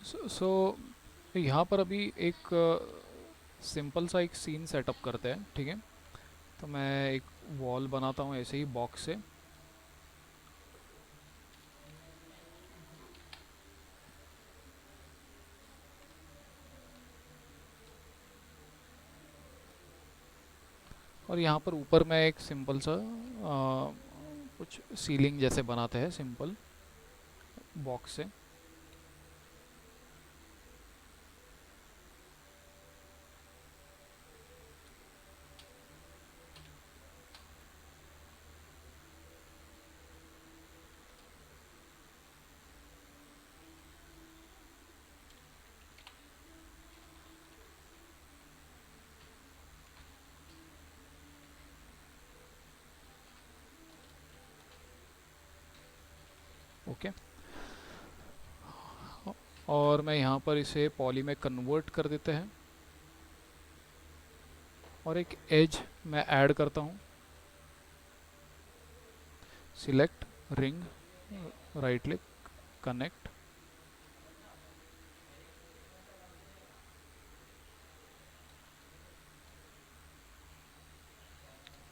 सो यहाँ पर अभी एक सिंपल सा एक सीन सेटअप करते हैं, ठीक है। तो मैं एक वॉल बनाता हूँ ऐसे ही बॉक्स से। और यहाँ पर ऊपर मैं एक सिंपल सा कुछ सीलिंग जैसे बनाते हैं सिंपल बॉक्स से। ओके। और मैं यहाँ पर इसे पॉली में कन्वर्ट कर देते हैं और एक एज मैं ऐड करता हूँ। Select ring, right click, connect.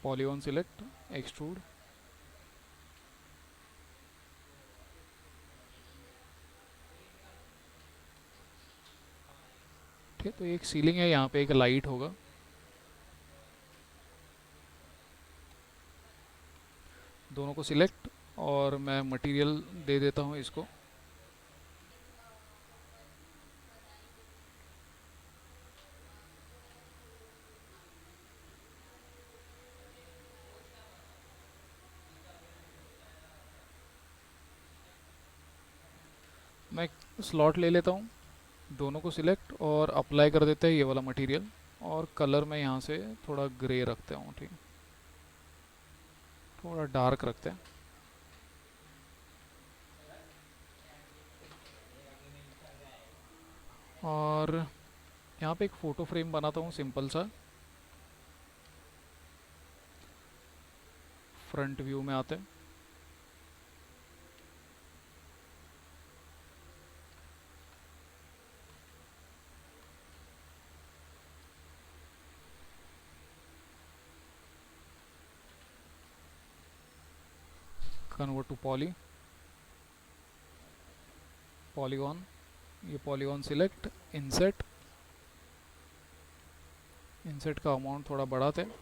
Polygon select, extrude. ठीक है, तो एक सीलिंग है, यहाँ पे एक लाइट होगा। दोनों को सिलेक्ट और मैं मटेरियल दे देता हूँ इसको। मैं स्लॉट ले लेता हूँ, दोनों को सिलेक्ट और अप्लाई कर देते हैं ये वाला मटेरियल। और कलर में यहाँ से थोड़ा ग्रे रखते हूँ, ठीक है, थोड़ा डार्क रखते हैं। और यहाँ पे एक फ़ोटो फ्रेम बनाता हूँ सिंपल सा। फ्रंट व्यू में आते हैं। कन्वर्ट टू पॉली, पॉलीगॉन, ये पॉलीगॉन सिलेक्ट, इंसेट। इंसेट का अमाउंट थोड़ा बढ़ाते हैं।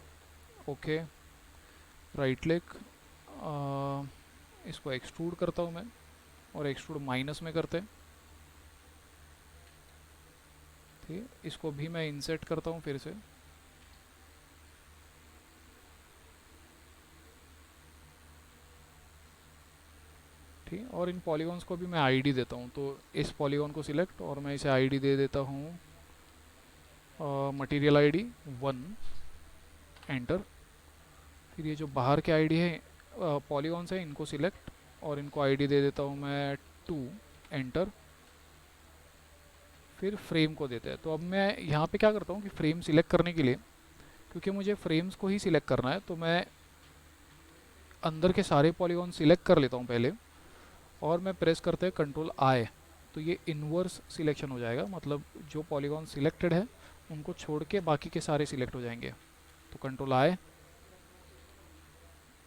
ओके, राइट क्लिक, इसको एक्सट्रूड करता हूँ मैं और एक्सट्रूड माइनस में करते हैं। ठीक है, इसको भी मैं इंसेट करता हूँ फिर से। ठीक है, और इन पॉलीगॉन्स को भी मैं आईडी देता हूँ। तो इस पॉलीगॉन को सिलेक्ट और मैं इसे आईडी दे देता हूँ मटेरियल आईडी 1, एंटर। फिर ये जो बाहर के आईडी है पॉलीगॉन्स है, इनको सिलेक्ट और इनको आईडी दे देता हूँ मैं 2, एंटर। फिर फ्रेम को देते हैं। तो अब मैं यहाँ पे क्या करता हूँ कि फ्रेम सिलेक्ट करने के लिए, क्योंकि मुझे फ्रेम्स को ही सिलेक्ट करना है, तो मैं अंदर के सारे पॉलीगॉन सिलेक्ट कर लेता हूँ पहले और मैं प्रेस करते हैं कंट्रोल आई। तो ये इन्वर्स सिलेक्शन हो जाएगा, मतलब जो पॉलीगॉन सिलेक्टेड है उनको छोड़ के बाकी के सारे सिलेक्ट हो जाएंगे। तो कंट्रोल आई,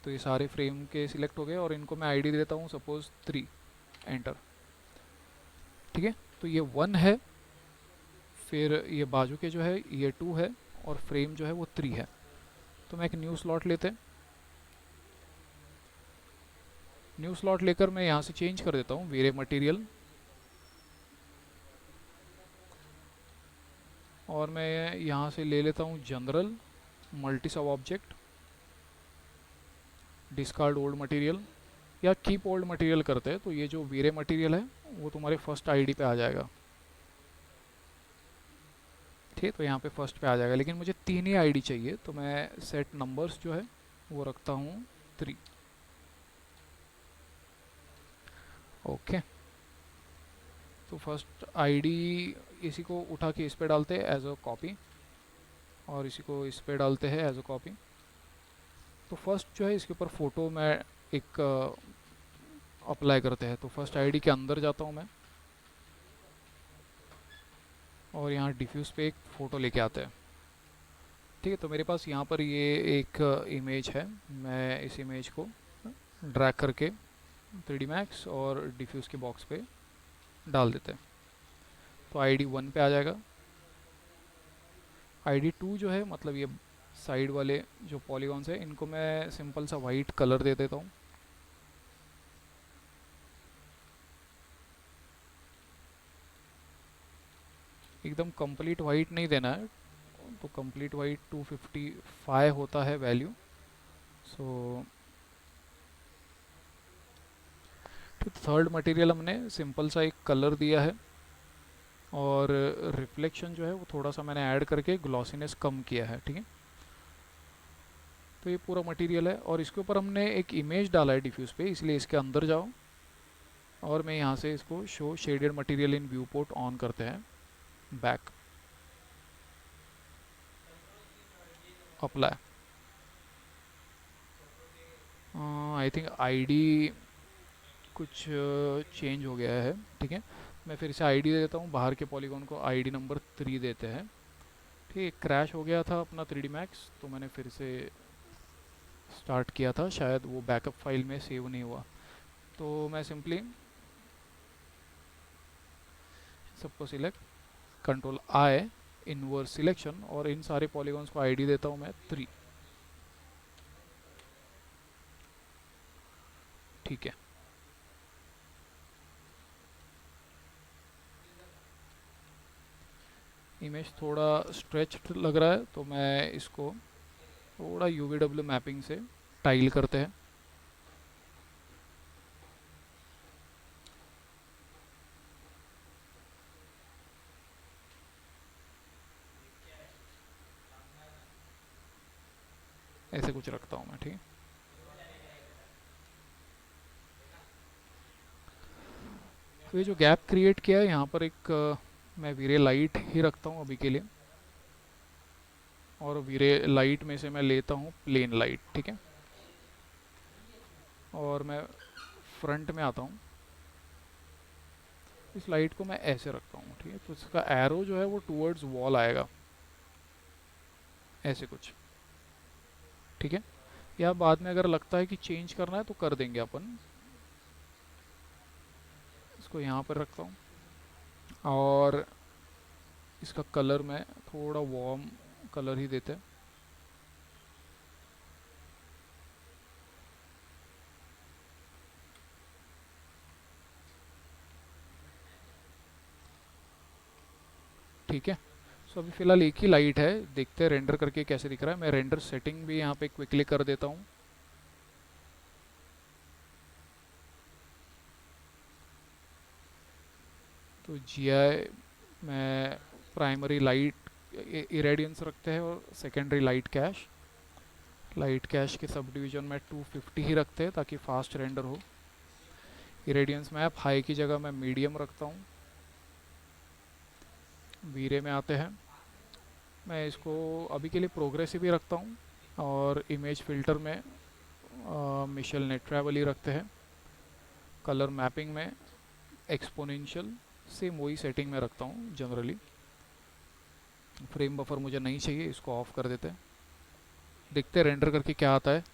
तो ये सारे फ्रेम के सिलेक्ट हो गए और इनको मैं आईडी देता हूँ सपोज 3, एंटर। ठीक है, तो ये 1 है, फिर ये बाजू के जो है ये 2 है और फ्रेम जो है वो 3 है। तो मैं एक न्यू स्लॉट लेते हैं। न्यू स्लॉट लेकर मैं यहाँ से चेंज कर देता हूँ वेरे मटेरियल, और मैं यहाँ से ले लेता हूँ जनरल मल्टी सब ऑब्जेक्ट, डिस्कार्ड ओल्ड मटेरियल या कीप ओल्ड मटेरियल करते हैं। तो ये जो वीरे मटेरियल है वो तुम्हारे फर्स्ट आईडी पे आ जाएगा। ठीक, तो यहाँ पे फर्स्ट पे आ जाएगा, लेकिन मुझे 3 ही आईडी चाहिए, तो मैं सेट नंबर्स जो है वो रखता हूँ 3। ओके, तो फर्स्ट आईडी इसी को उठा के इस पे डालते हैं एज अ कॉपी और इसी को इस पे डालते हैं एज अ कॉपी। तो फर्स्ट जो है इसके ऊपर फ़ोटो मैं एक अप्लाई करते हैं। तो फर्स्ट आईडी के अंदर जाता हूँ मैं और यहाँ डिफ्यूज़ पे एक फ़ोटो लेके आते हैं। ठीक है, तो मेरे पास यहाँ पर ये एक इमेज है। मैं इस इमेज को ड्रैग करके 3D Max और डिफ्यूज़ के बॉक्स पे डाल देते हैं। तो ID 1 पे आ जाएगा। ID 2 जो है, मतलब ये साइड वाले जो पॉलीगॉन्स है, इनको मैं सिंपल सा वाइट कलर दे देता हूँ। एकदम कंप्लीट वाइट नहीं देना है, तो कंप्लीट वाइट 255 होता है वैल्यू। सो तो थर्ड मटेरियल हमने सिंपल सा एक कलर दिया है, और रिफ्लेक्शन जो है वो थोड़ा सा मैंने ऐड करके ग्लॉसीनेस कम किया है। ठीक है, तो ये पूरा मटेरियल है, और इसके ऊपर हमने एक इमेज डाला है डिफ्यूज़ पे, इसलिए इसके अंदर जाओ और मैं यहाँ से इसको show shaded material in view port on करते हैं। Back, apply. I think ID कुछ चेंज हो गया है। ठीक है, मैं फिर से आईडी दे देता हूँ, बाहर के पॉलीगॉन को आईडी नंबर 3 देते हैं। ठीक है, क्रैश हो गया था अपना 3D Max, तो मैंने फिर से स्टार्ट किया था, शायद वो बैकअप फाइल में सेव नहीं हुआ। तो मैं सिंपली सबको select, control I, inverse selection, और इन सारे पॉलीगॉन्स को आईडी देता हूँ मैं 3। ठीक है, इमेज थोड़ा स्ट्रेच्ड लग रहा है, तो मैं इसको थोड़ा UVW मैपिंग से टाइल करते हैं। ऐसे कुछ रखता हूँ मैं। ठीक है, तो ये जो गैप क्रिएट किया है यहाँ पर एक मैं वीरे लाइट ही रखता हूँ अभी के लिए, और वीरे लाइट में से मैं लेता हूँ प्लेन लाइट। ठीक है, और मैं फ्रंट में आता हूँ, इस लाइट को मैं ऐसे रखता हूँ। ठीक है, तो इसका एरो जो है वो टूवर्ड्स वॉल आएगा, ऐसे कुछ। ठीक है, या बाद में अगर लगता है कि चेंज करना है तो कर देंगे अपन। इसको यहाँ पर रखता हूँ, और इसका कलर में थोड़ा वार्म कलर ही देते हैं। ठीक है, सो अभी फ़िलहाल एक ही लाइट है, देखते हैं रेंडर करके कैसे दिख रहा है। मैं रेंडर सेटिंग भी यहाँ पे क्विकली कर देता हूँ। तो GI में प्राइमरी लाइट इरेडियंस रखते हैं, और सेकेंडरी लाइट कैश के सब डिवीज़न में 250 ही रखते हैं ताकि फास्ट रेंडर हो। इरेडियंस मैप हाई की जगह मैं मीडियम रखता हूँ। वीरे में आते हैं, मैं इसको अभी के लिए प्रोग्रेसिव ही रखता हूँ, और इमेज फ़िल्टर में मिशेल नेट ट्रैवल ही रखते हैं। कलर मैपिंग में एक्सपोनेंशियल सेम वही सेटिंग में रखता हूँ जनरली। फ्रेम बफर मुझे नहीं चाहिए, इसको ऑफ कर देते हैं। देखते हैं रेंडर करके क्या आता है।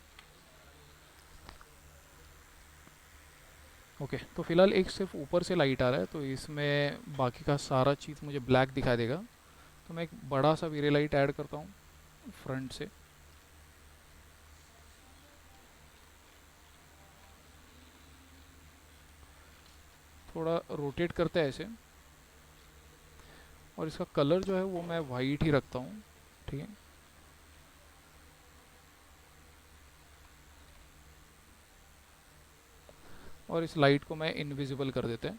ओके, तो फिलहाल एक सिर्फ ऊपर से लाइट आ रहा है, तो इसमें बाकी का सारा चीज़ मुझे ब्लैक दिखाई देगा। तो मैं एक बड़ा सा वीरे लाइट ऐड करता हूँ फ्रंट से। थोड़ा रोटेट करते हैं ऐसे, और इसका कलर जो है वो मैं वाइट ही रखता हूँ। ठीक है, और इस लाइट को मैं इनविजिबल कर देते हैं,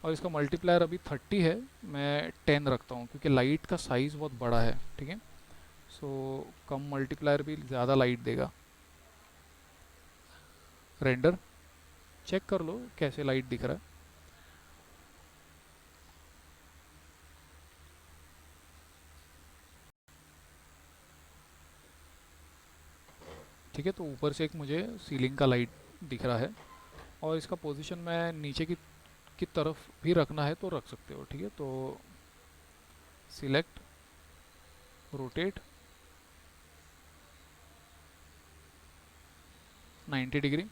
और इसका मल्टीप्लायर अभी 30 है, मैं 10 रखता हूँ क्योंकि लाइट का साइज़ बहुत बड़ा है। ठीक है, सो कम मल्टीप्लायर भी ज़्यादा लाइट देगा। रेंडर चेक कर लो कैसे लाइट दिख रहा है। ठीक है, तो ऊपर से एक मुझे सीलिंग का लाइट दिख रहा है, और इसका पोजीशन मैं नीचे की की तरफ भी रखना है तो रख सकते हो, ठीक है। तो select, rotate 90 degree,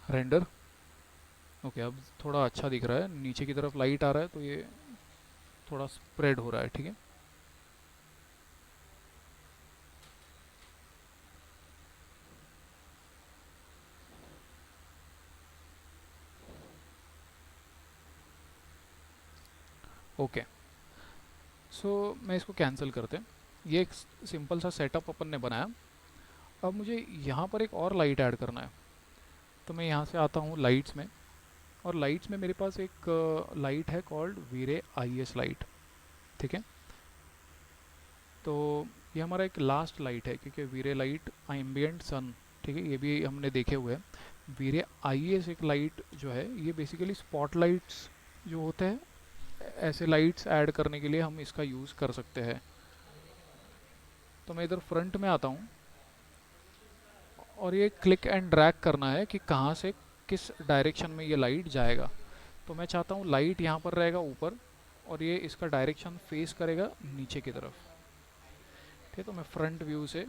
render. Okay, अब थोड़ा अच्छा दिख रहा है, नीचे की तरफ लाइट आ रहा है तो ये थोड़ा स्प्रेड हो रहा है, ठीक है। ओके, सो मैं इसको कैंसिल करते हैं। ये एक सिंपल सा सेटअप अपन ने बनाया। अब मुझे यहाँ पर एक और लाइट ऐड करना है, तो मैं यहाँ से आता हूँ लाइट्स में, और लाइट्स में मेरे पास एक लाइट है called Veere I S light, ठीक है। तो ये हमारा एक लास्ट लाइट है, क्योंकि वीरे लाइट एम्बियंट सन, ठीक है, ये भी हमने देखे हुए हैं। वीरे आई एस एक लाइट जो है, ये बेसिकली स्पॉट लाइट्स जो होते हैं, ऐसे लाइट्स ऐड करने के लिए हम इसका यूज़ कर सकते हैं। तो मैं इधर फ्रंट में आता हूँ, और ये क्लिक एंड ड्रैग करना है कि कहाँ से किस डायरेक्शन में ये लाइट जाएगा। तो मैं चाहता हूँ लाइट यहाँ पर रहेगा ऊपर, और ये इसका डायरेक्शन फेस करेगा नीचे की तरफ, ठीक है। तो मैं फ्रंट व्यू से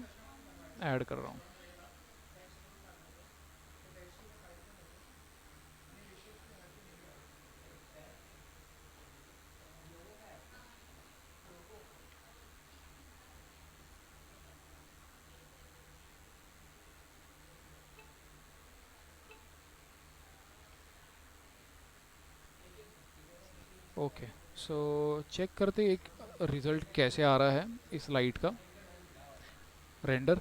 ऐड कर रहा हूँ। ओके, सो चेक करते एक रिज़ल्ट कैसे आ रहा है इस लाइट का। रेंडर।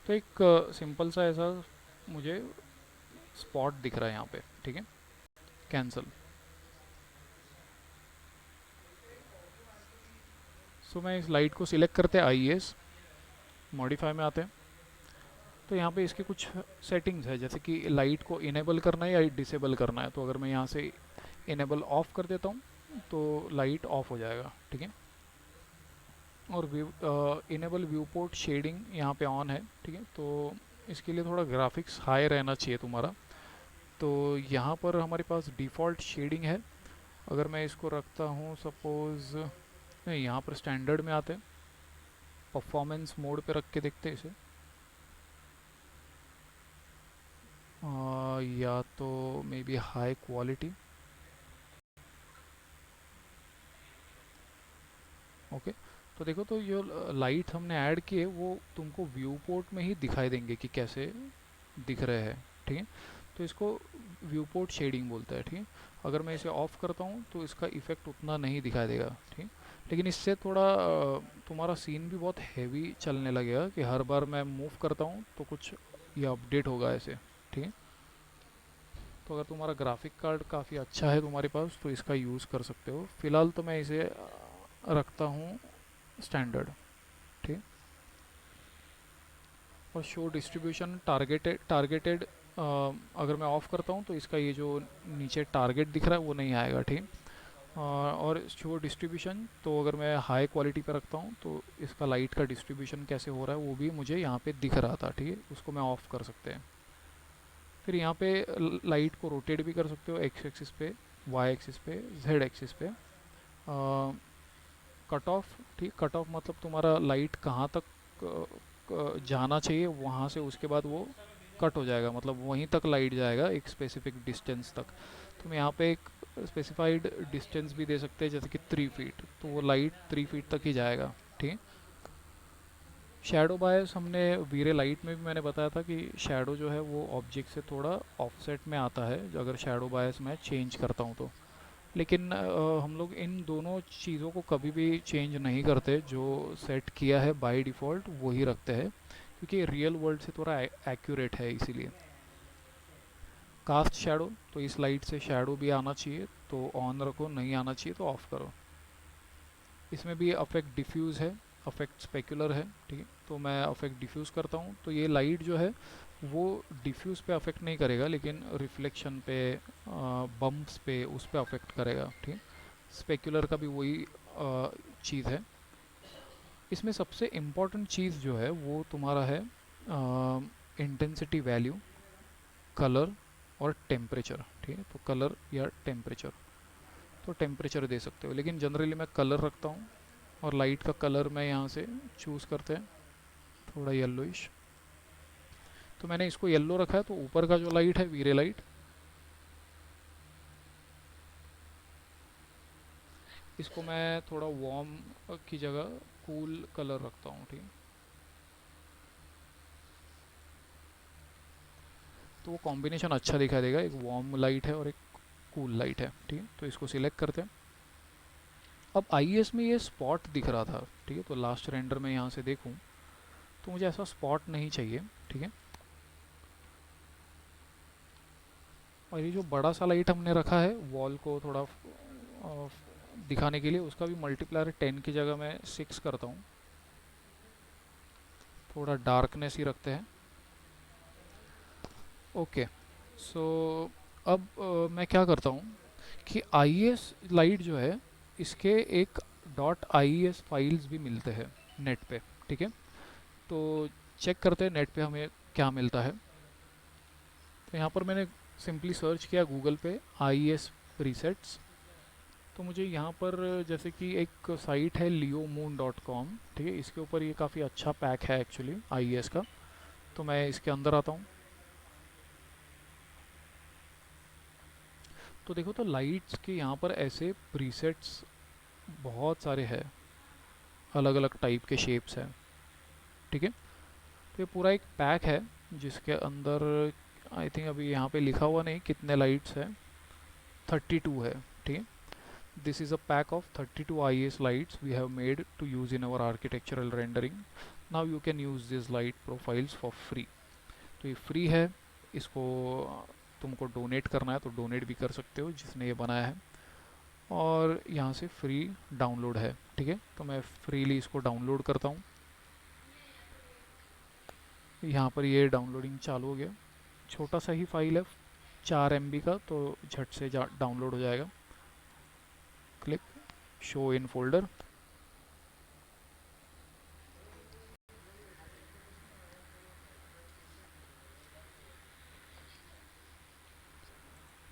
तो एक सिंपल सा ऐसा मुझे स्पॉट दिख रहा है यहाँ पे, ठीक है। कैंसल। सो मैं इस लाइट को सिलेक्ट करते आई एस, मॉडिफाई में आते हैं। तो यहाँ पे इसके कुछ सेटिंग्स है, जैसे कि लाइट को इनेबल करना है या डिसेबल करना है। तो अगर मैं यहाँ से इनेबल ऑफ कर देता हूँ तो लाइट ऑफ हो जाएगा, ठीक है। और इनेबल व्यू पोर्ट शेडिंग यहाँ पे ऑन है, ठीक है। तो इसके लिए थोड़ा ग्राफिक्स हाई रहना चाहिए तुम्हारा। तो यहाँ पर हमारे पास डिफ़ॉल्ट शेडिंग है। अगर मैं इसको रखता हूँ सपोज़, नहीं, यहाँ पर स्टैंडर्ड में आते हैं, परफॉर्मेंस मोड पे रख के देखते हैं इसे। या तो may be high quality. Okay, तो देखो, तो ये लाइट हमने ऐड किए वो तुमको व्यू पोर्ट में ही दिखाई देंगे कि कैसे दिख रहे हैं, ठीक है। तो इसको व्यू पोर्ट शेडिंग बोलता है, ठीक है। अगर मैं इसे ऑफ़ करता हूँ तो इसका इफ़ेक्ट उतना नहीं दिखाई देगा, ठीक है। लेकिन इससे थोड़ा तुम्हारा सीन भी बहुत हैवी चलने लगेगा, कि हर बार मैं मूव करता हूँ तो कुछ ये अपडेट होगा ऐसे, ठीक है। तो अगर तुम्हारा ग्राफिक कार्ड काफ़ी अच्छा है तुम्हारे पास तो इसका यूज़ कर सकते हो। फ़िलहाल तो मैं इसे रखता हूँ स्टैंडर्ड, ठीक। और शो डिस्ट्रीब्यूशन टारगेटेड टारगेटेड अगर मैं ऑफ़ करता हूँ तो इसका ये जो नीचे टारगेट दिख रहा है वो नहीं आएगा, ठीक। और शो डिस्ट्रीब्यूशन, तो अगर मैं हाई क्वालिटी पे रखता हूँ तो इसका लाइट का डिस्ट्रीब्यूशन कैसे हो रहा है वो भी मुझे यहाँ पे दिख रहा था, ठीक है। उसको मैं ऑफ़ कर सकते हैं। फिर यहाँ पे लाइट को रोटेट भी कर सकते हो, एक्स एक्सिस पे, वाई एक्सिस पे, जेड एक्सिस पे। कट ऑफ, ठीक, कट ऑफ मतलब तुम्हारा लाइट कहाँ तक जाना चाहिए वहाँ से, उसके बाद वो कट हो जाएगा, मतलब वहीं तक लाइट जाएगा एक स्पेसिफिक डिस्टेंस तक। तो मैं यहाँ पे एक स्पेसिफाइड डिस्टेंस भी दे सकते हैं, जैसे कि 3 फीट, तो वो लाइट 3 फीट तक ही जाएगा, ठीक है। शैडो बायस हमने वीरे लाइट में भी मैंने बताया था कि शैडो जो है वो ऑब्जेक्ट से थोड़ा ऑफसेट में आता है, जो अगर शैडो बायस मैं चेंज करता हूँ तो। लेकिन हम लोग इन दोनों चीज़ों को कभी भी चेंज नहीं करते, जो सेट किया है बाय डिफ़ॉल्ट वही रखते हैं, क्योंकि रियल वर्ल्ड से थोड़ा एक्यूरेट है इसीलिए। कास्ट शैडो, तो इस लाइट से शैडो भी आना चाहिए तो ऑन रखो, नहीं आना चाहिए तो ऑफ़ करो। इसमें भी अफेक्ट डिफ्यूज़ है, अफेक्ट स्पेकुलर है, ठीक है। तो मैं अफेक्ट डिफ्यूज़ करता हूँ, तो ये लाइट जो है वो डिफ्यूज़ पे अफेक्ट नहीं करेगा, लेकिन रिफ्लेक्शन पे, बम्प्स पे, उस पे अफेक्ट करेगा, ठीक है। स्पेकुलर का भी वही चीज़ है। इसमें सबसे इम्पॉर्टेंट चीज़ जो है वो तुम्हारा है इंटेंसिटी वैल्यू, कलर और टेम्परेचर, ठीक है। तो कलर या टेम्परेचर, तो टेम्परेचर दे सकते हो, लेकिन जनरली मैं कलर रखता हूँ। और लाइट का कलर मैं यहाँ से चूज़ करते हैं थोड़ा येलोइश। तो मैंने इसको येलो रखा है, तो ऊपर का जो लाइट है वीरे लाइट, इसको मैं थोड़ा वार्म की जगह कूल कलर रखता हूँ, ठीक है। तो वो कॉम्बिनेशन अच्छा दिखाई देगा, एक वार्म लाइट है और एक कूल लाइट है, ठीक है। तो इसको सिलेक्ट करते हैं। अब आईएस में ये स्पॉट दिख रहा था, ठीक है। तो लास्ट रेंडर में यहाँ से देखूँ तो मुझे ऐसा स्पॉट नहीं चाहिए, ठीक है। और ये जो बड़ा सा लाइट हमने रखा है वॉल को थोड़ा दिखाने के लिए, उसका भी मल्टीप्लायर 10 की जगह मैं 6 करता हूँ। थोड़ा डार्कनेस ही रखते हैं। ओके, सो अब मैं क्या करता हूँ कि आईएस लाइट जो है इसके एक डॉट आईएस फाइल्स भी मिलते हैं नेट पे, ठीक है। तो चेक करते हैं नेट पे हमें क्या मिलता है। तो यहाँ पर मैंने सिंपली सर्च किया गूगल पे आईएस प्रीसेट्स। तो मुझे यहाँ पर जैसे कि एक साइट है leomoon.com, ठीक है। इसके ऊपर ये काफ़ी अच्छा पैक है एक्चुअली आईएस का। तो मैं इसके अंदर आता हूँ। तो देखो, तो लाइट्स के यहाँ पर ऐसे प्रीसेट्स बहुत सारे हैं, अलग अलग टाइप के शेप्स हैं, ठीक है। तो ये पूरा एक पैक है जिसके अंदर आई थिंक अभी यहाँ पे लिखा हुआ नहीं कितने लाइट्स है, 32 है, ठीक है। This is a pack of 32 IES lights we have made to use in our architectural rendering. Now you can use these light profiles for free. तो ये फ्री है, इसको तुमको डोनेट करना है तो डोनेट भी कर सकते हो जिसने ये बनाया है। और यहाँ से फ्री डाउनलोड है, ठीक है। तो मैं फ्रीली इसको डाउनलोड करता हूँ। यहाँ पर ये डाउनलोडिंग चालू हो गया। छोटा सा ही फाइल है, 4 MB का, तो झट से डाउनलोड हो जाएगा। Click show in folder.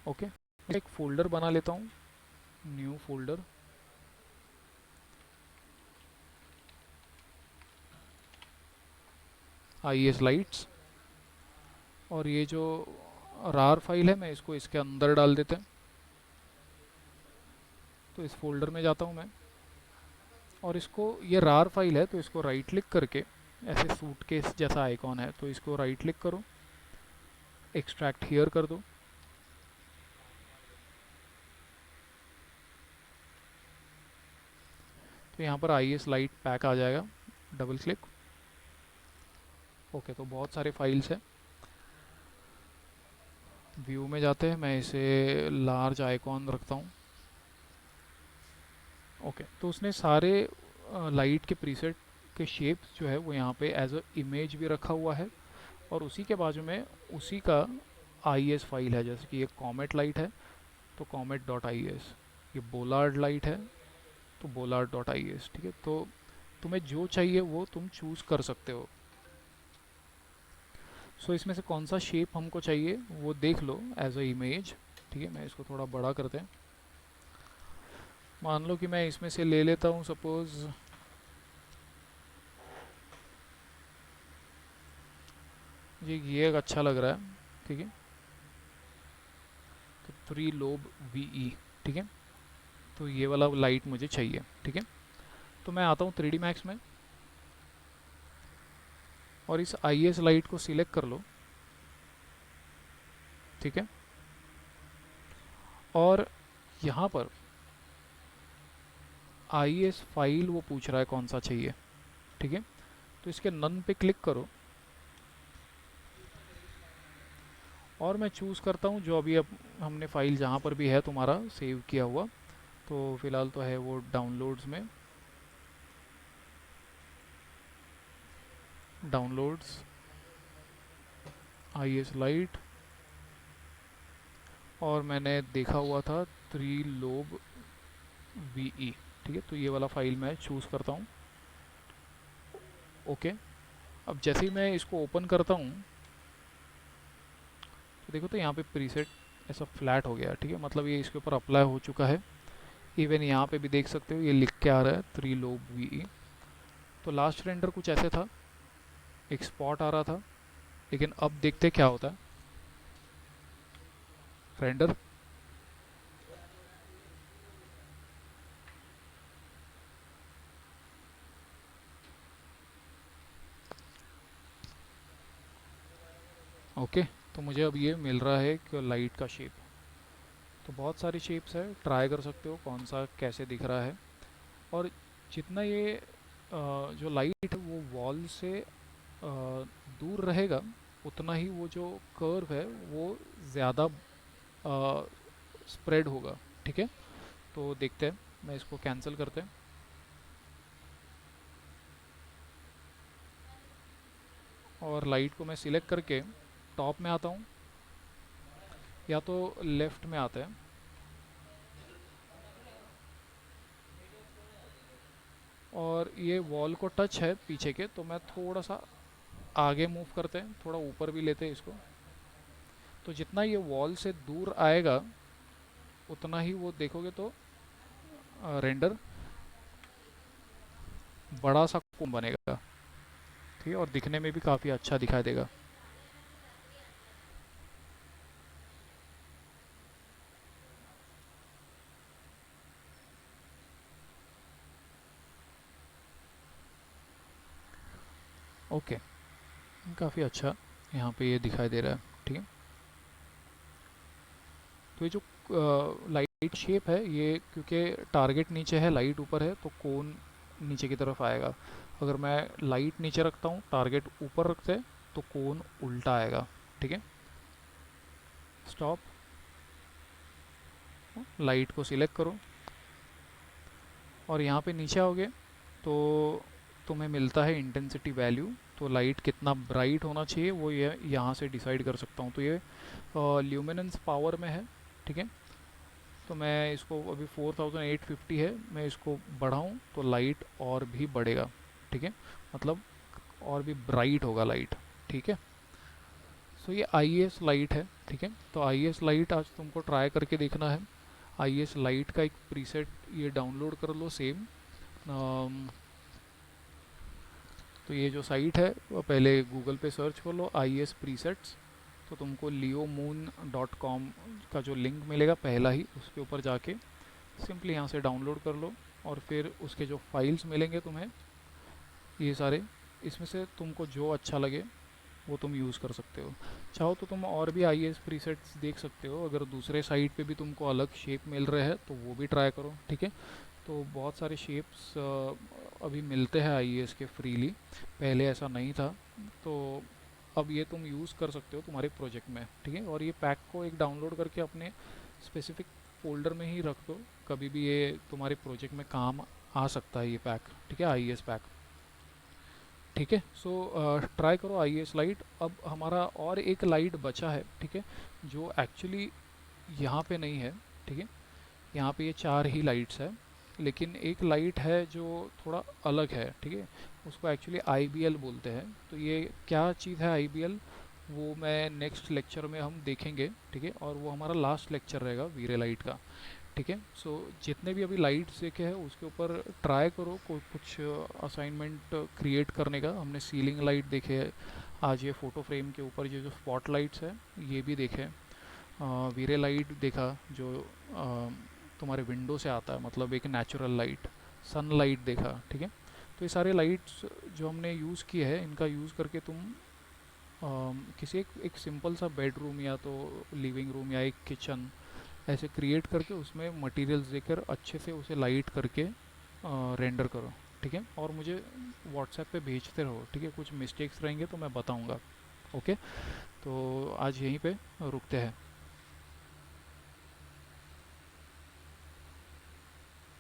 Okay, एक फोल्डर बना लेता हूँ, न्यू फोल्डर। आईएस लाइट्स, और ये जो रार फाइल है मैं इसको इसके अंदर डाल देते हैं। तो इस फोल्डर में जाता हूँ मैं, और इसको, ये रार फाइल है तो इसको राइट क्लिक करके, ऐसे सूटकेस जैसा आइकॉन है तो इसको राइट क्लिक करो, एक्सट्रैक्ट हियर कर दो। तो यहाँ पर आईएस लाइट पैक आ जाएगा, डबल क्लिक। ओके, तो बहुत सारे फाइल्स हैं। व्यू में जाते हैं, मैं इसे लार्ज आइकॉन रखता हूँ। ओके, तो उसने सारे लाइट के प्रीसेट के शेप्स जो है वो यहाँ पे एज अ इमेज भी रखा हुआ है। और उसी के बाजू में उसी का आईएस फाइल है, जैसे कि ये कॉमेट लाइट है तो कॉमेट डॉट आई एस, ये बोलार्ड लाइट है तो बोलार्ड डॉट आई एस, ठीक है। तो तुम्हें जो चाहिए वो तुम चूज़ कर सकते हो। सो इसमें से कौन सा शेप हमको चाहिए वो देख लो एज अ इमेज, ठीक है। मैं इसको थोड़ा बड़ा करते हैं। मान लो कि मैं इसमें से ले लेता हूँ सपोज़ ये एक अच्छा लग रहा है, ठीक है। तो 3 लोब वी, ठीक है। तो ये वाला लाइट मुझे चाहिए, ठीक है। तो मैं आता हूँ 3D Max में, और इस IS लाइट को सिलेक्ट कर लो, ठीक है। और यहाँ पर IS फाइल वो पूछ रहा है कौन सा चाहिए, ठीक है। तो इसके नन पे क्लिक करो, और मैं चूज़ करता हूँ जो अभी अब हमने फाइल जहाँ पर भी है तुम्हारा सेव किया हुआ, तो फ़िलहाल तो है वो डाउनलोड्स में। डाउनलोड्स, IES लाइट, और मैंने देखा हुआ था 3lob VE। ठीक है, तो ये वाला फाइल मैं चूज़ करता हूँ। ओके, अब जैसे ही मैं इसको ओपन करता हूँ तो देखो तो यहाँ पे प्रीसेट ऐसा फ्लैट हो गया। ठीक है, मतलब ये इसके ऊपर अप्लाई हो चुका है। इवन यहाँ पे भी देख सकते हो ये लिख के आ रहा है 3lob VE। तो लास्ट रेंडर कुछ ऐसे था, एक स्पॉट आ रहा था, लेकिन अब देखते क्या होता है। रेंडर, ओके, तो मुझे अब ये मिल रहा है कि लाइट का शेप। तो बहुत सारी शेप्स है, ट्राई कर सकते हो कौन सा कैसे दिख रहा है। और जितना ये जो लाइट है वो वॉल से दूर रहेगा, उतना ही वो जो कर्व है वो ज़्यादा स्प्रेड होगा। ठीक है, तो देखते हैं, मैं इसको कैंसिल करते हैं। और लाइट को मैं सिलेक्ट करके टॉप में आता हूँ, या तो लेफ़्ट में आते हैं। और ये वॉल को टच है पीछे के, तो मैं थोड़ा सा आगे मूव करते हैं, थोड़ा ऊपर भी लेते हैं इसको। तो जितना ये वॉल से दूर आएगा उतना ही वो देखोगे तो रेंडर बड़ा सा कोन बनेगा। ठीक है, और दिखने में भी काफ़ी अच्छा दिखाई देगा। ओके, काफ़ी अच्छा यहाँ पे ये दिखाई दे रहा है। ठीक है, तो ये जो लाइट शेप है ये, क्योंकि टारगेट नीचे है लाइट ऊपर है, तो कोन नीचे की तरफ आएगा। अगर मैं लाइट नीचे रखता हूँ टारगेट ऊपर रखते हैं तो कोन उल्टा आएगा। ठीक है, स्टॉप, लाइट को सिलेक्ट करो और यहाँ पे नीचे आओगे तो तुम्हें मिलता है इंटेंसिटी वैल्यू। तो लाइट कितना ब्राइट होना चाहिए वो ये यहाँ से डिसाइड कर सकता हूँ। तो ये ल्यूमिनेंस पावर में है। ठीक है, तो मैं इसको अभी 4850 है, मैं इसको बढ़ाऊँ तो लाइट और भी बढ़ेगा। ठीक है, मतलब और भी ब्राइट होगा लाइट। ठीक है, सो ये IES लाइट है। ठीक है, तो IES लाइट आज तुमको ट्राई करके देखना है। IES लाइट का एक प्रीसेट ये डाउनलोड कर लो सेम। तो ये जो साइट है वो पहले गूगल पे सर्च कर लो IES प्रीसेट्स, तो तुमको leomoon.com का जो लिंक मिलेगा पहला ही, उसके ऊपर जाके सिंपली यहाँ से डाउनलोड कर लो। और फिर उसके जो फाइल्स मिलेंगे तुम्हें ये सारे, इसमें से तुमको जो अच्छा लगे वो तुम यूज़ कर सकते हो। चाहो तो तुम और भी IES प्रीसेट्स देख सकते हो, अगर दूसरे साइट पे भी तुमको अलग शेप मिल रहे हैं तो वो भी ट्राई करो। ठीक है, तो बहुत सारे शेप्स अभी मिलते हैं IES के फ्रीली, पहले ऐसा नहीं था। तो अब ये तुम यूज़ कर सकते हो तुम्हारे प्रोजेक्ट में। ठीक है, और ये पैक को एक डाउनलोड करके अपने स्पेसिफिक फोल्डर में ही रख दो, कभी भी ये तुम्हारे प्रोजेक्ट में काम आ सकता है ये पैक। ठीक है, IES पैक। ठीक है, सो ट्राई करो IES लाइट। अब हमारा और एक लाइट बचा है। ठीक है, जो एक्चुअली यहाँ पे नहीं है। ठीक है, यहाँ पे ये चार ही लाइट्स है, लेकिन एक लाइट है जो थोड़ा अलग है। ठीक है, उसको एक्चुअली IBL बोलते हैं। तो ये क्या चीज़ है IBL, वो मैं नेक्स्ट लेक्चर में हम देखेंगे। ठीक है, और वो हमारा लास्ट लेक्चर रहेगा वीरे लाइट का। ठीक है, सो जितने भी अभी लाइट्स देखे हैं उसके ऊपर ट्राई करो कोई कुछ असाइनमेंट क्रिएट करने का। हमने सीलिंग लाइट देखे है आज, ये फ़ोटो फ्रेम के ऊपर ये जो स्पॉट लाइट्स है ये भी देखे। वीरे लाइट देखा जो तुम्हारे विंडो से आता है, मतलब एक नेचुरल लाइट, सन लाइट देखा। ठीक है, तो ये सारे लाइट्स जो हमने यूज़ किए हैं इनका यूज़ करके तुम किसी एक सिंपल सा बेडरूम या तो लिविंग रूम या एक किचन ऐसे क्रिएट करके उसमें मटेरियल्स देकर अच्छे से उसे लाइट करके रेंडर करो। ठीक है, और मुझे व्हाट्सएप पे भेजते रहो। ठीक है, कुछ मिस्टेक्स रहेंगे तो मैं बताऊंगा। ओके, तो आज यहीं पे रुकते हैं।